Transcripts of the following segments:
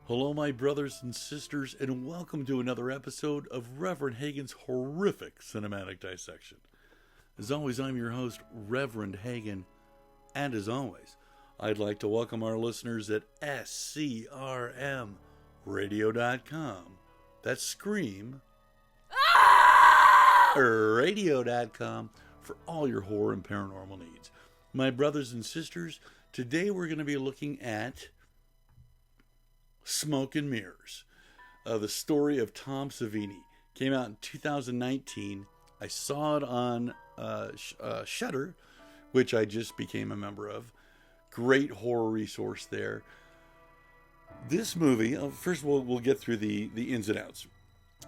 Hello, my brothers and sisters, and welcome to another episode of RevHagen's Horrific Cinematic Dissection. As always, I'm your host, RevHagen, and as always, I'd like to welcome our listeners at SCRMradio.com. That's Scream. Radio.com for all your horror and paranormal needs. My brothers and sisters, today we're going to be looking at Smoke and Mirrors, the story of Tom Savini. Came out in 2019. I saw it on Shudder, which I just became a member of. Great horror resource there. This movie, first of all, we'll get through the ins and outs.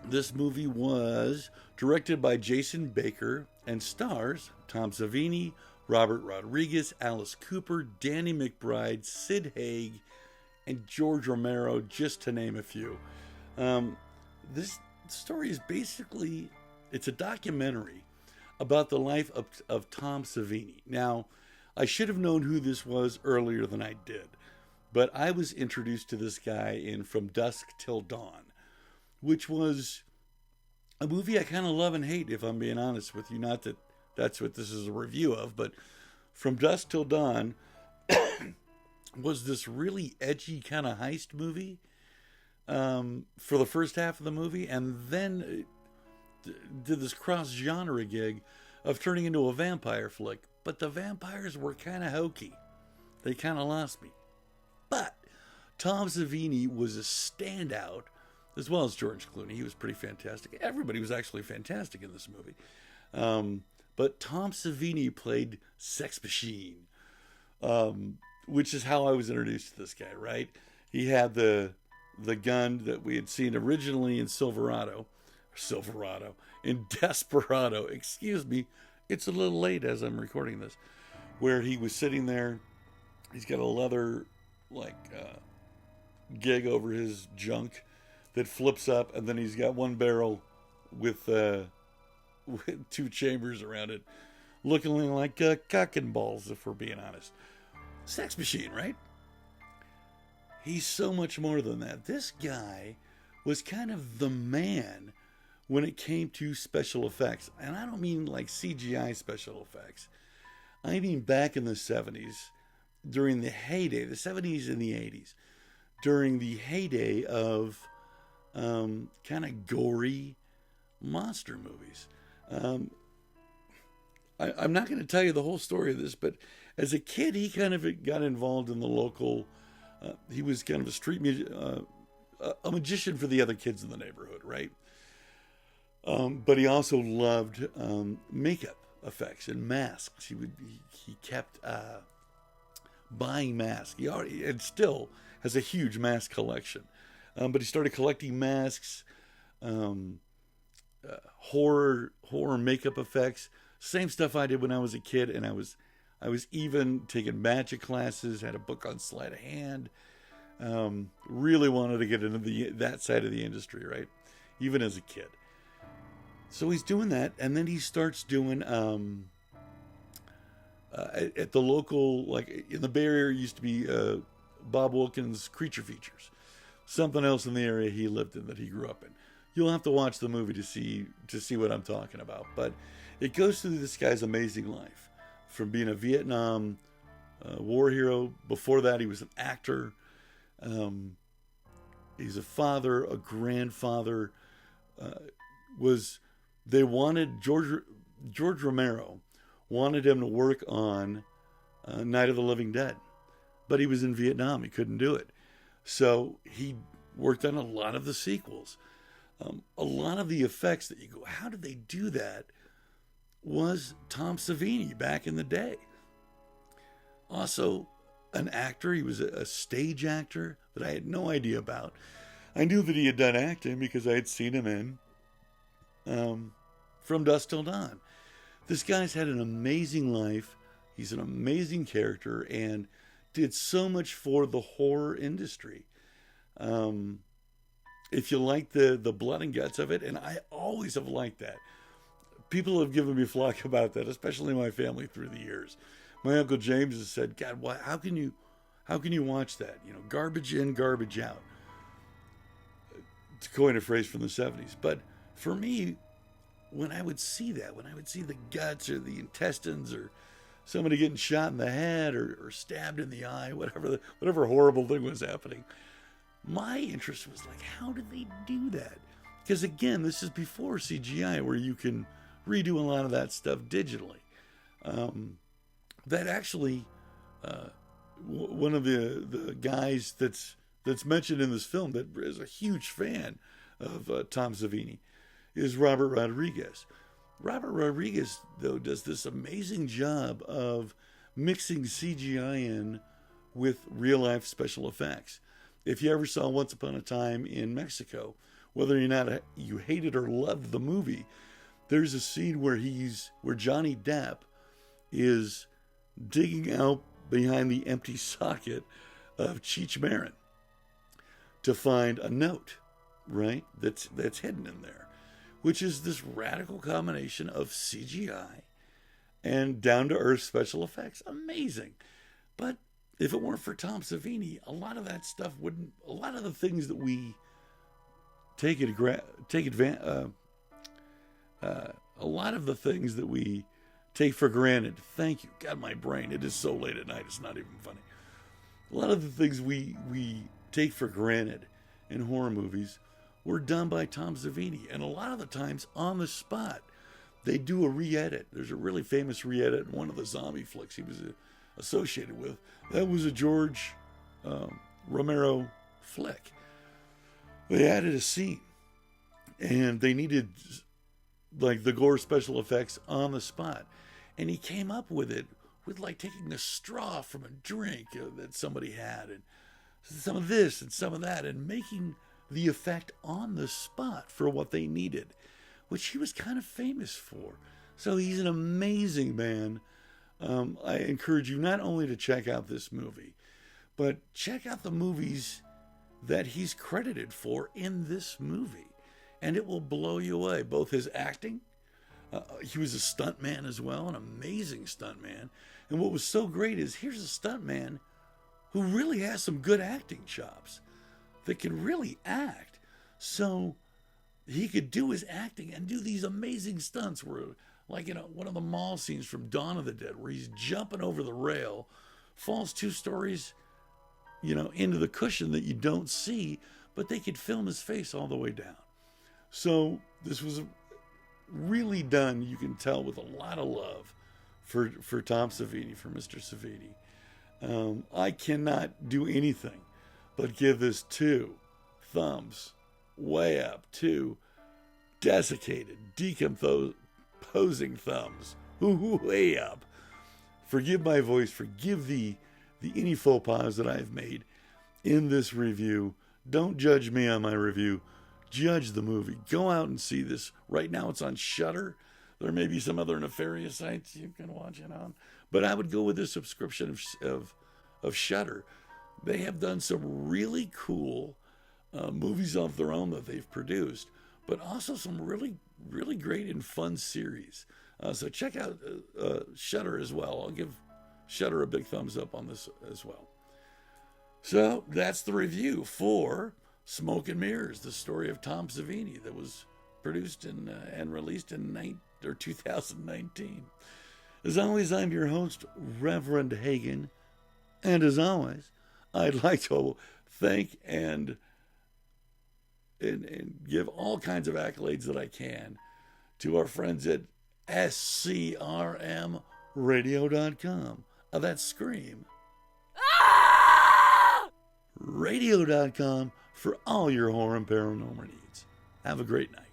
This movie was directed by Jason Baker and stars Tom Savini, Robert Rodriguez, Alice Cooper, Danny McBride, Sid Haig, and George Romero, just to name a few. This story is basically, it's a documentary about the life of Tom Savini. Now, I should have known who this was earlier than I did, but I was introduced to this guy in From Dusk Till Dawn, which was a movie I kind of love and hate, if I'm being honest with you. Not that that's what this is a review of, but From Dusk Till Dawn was this really edgy kind of heist movie for the first half of the movie, and then did this cross-genre gig of turning into a vampire flick. But the vampires were kind of hokey. They kind of lost me. But Tom Savini was a standout, as well as George Clooney. He was pretty fantastic. Everybody was actually fantastic in this movie. But Tom Savini played Sex Machine, which is how I was introduced to this guy, right? He had the gun that we had seen originally in in Desperado. Excuse me, it's a little late as I'm recording this, where he was sitting there. He's got a leather gig over his junk that flips up, and then he's got one barrel with two chambers around it, looking like cock and balls, if we're being honest. Sex Machine, right? He's so much more than that. This guy was kind of the man when it came to special effects. And I don't mean like CGI special effects. I mean back in the 70s, during the heyday, the 70s and the 80s, during the heyday of kind of gory monster movies. I'm not going to tell you the whole story of this, but as a kid, he kind of got involved in the local, he was kind of a street a magician for the other kids in the neighborhood, right? But he also loved makeup effects and masks. He kept buying masks. He already, and still has a huge mask collection. But he started collecting masks, horror makeup effects, same stuff I did when I was a kid, and I was even taking magic classes, had a book on sleight of hand, really wanted to get into that side of the industry, right? Even as a kid. So he's doing that, and then he starts doing, at the local, like in the Bay Area, used to be Bob Wilkins' Creature Features. Something else in the area he lived in, that he grew up in. You'll have to watch the movie to see what I'm talking about. But it goes through this guy's amazing life. From being a Vietnam war hero. Before that, he was an actor. He's a father, a grandfather. George Romero wanted him to work on Night of the Living Dead. But he was in Vietnam. He couldn't do it. So he worked on a lot of the sequels. A lot of the effects that you go, how did they do that? Was Tom Savini back in the day. Also, an actor. He was a stage actor that I had no idea about. I knew that he had done acting because I had seen him in From Dusk Till Dawn. This guy's had an amazing life. He's an amazing character and did so much for the horror industry. If you like the blood and guts of it, and I always have liked that. People have given me flack about that, especially my family through the years. My Uncle James has said, God, how can you watch that? Garbage in, garbage out. to coin a phrase from the 70s. But for me, when I would see that, when I would see the guts or the intestines or somebody getting shot in the head or stabbed in the eye, whatever horrible thing was happening, my interest was like, how did they do that? Because again, this is before CGI, where you can redo a lot of that stuff digitally. That actually, one of the guys that's mentioned in this film that is a huge fan of Tom Savini is Robert Rodriguez. Robert Rodriguez, though, does this amazing job of mixing CGI in with real-life special effects. If you ever saw Once Upon a Time in Mexico, whether or not you hated or loved the movie, there's a scene where Johnny Depp is digging out behind the empty socket of Cheech Marin to find a note, right? That's hidden in there, which is this radical combination of CGI and down-to-earth special effects. Amazing. But if it weren't for Tom Savini, a lot of that stuff wouldn't. A lot of the things that we a lot of the things that we take for granted. Thank you. God, my brain. It is so late at night. It's not even funny. A lot of the things we take for granted in horror movies were done by Tom Savini, and a lot of the times on the spot. They do a re-edit. There's a really famous re-edit in one of the zombie flicks he was associated with. That was a George Romero flick. They added a scene, and they needed like the gore special effects on the spot, and he came up with it with like taking a straw from a drink that somebody had, and some of this and some of that, and making the effect on the spot for what they needed, which he was kind of famous for. So he's an amazing man. I encourage you not only to check out this movie, but check out the movies that he's credited for in this movie, and it will blow you away. Both his acting, he was a stuntman as well, an amazing stuntman. And what was so great is here's a stuntman who really has some good acting chops, that can really act. So he could do his acting and do these amazing stunts where, like, one of the mall scenes from Dawn of the Dead, where he's jumping over the rail, falls 2 stories, into the cushion that you don't see, but they could film his face all the way down. So this was really done, you can tell, with a lot of love for Tom Savini, for Mr. Savini. I cannot do anything but give this 2 thumbs way up, 2 desiccated, decomposing thumbs way up. Forgive my voice, forgive the any faux pas that I've made in this review. Don't judge me on my review, judge the movie. Go out and see this. Right now it's on Shudder. There may be some other nefarious sites you can watch it on, but I would go with the subscription of Shudder. They have done some really cool movies of their own that they've produced, but also some really, really great and fun series. So check out Shudder as well. I'll give Shudder a big thumbs up on this as well. So that's the review for Smoke and Mirrors, the story of Tom Savini, that was produced and released in 2019. As always, I'm your host, RevHagen, and as always, I'd like to thank and give all kinds of accolades that I can to our friends at SCRMradio.com. That's Scream. Radio.com for all your horror and paranormal needs. Have a great night.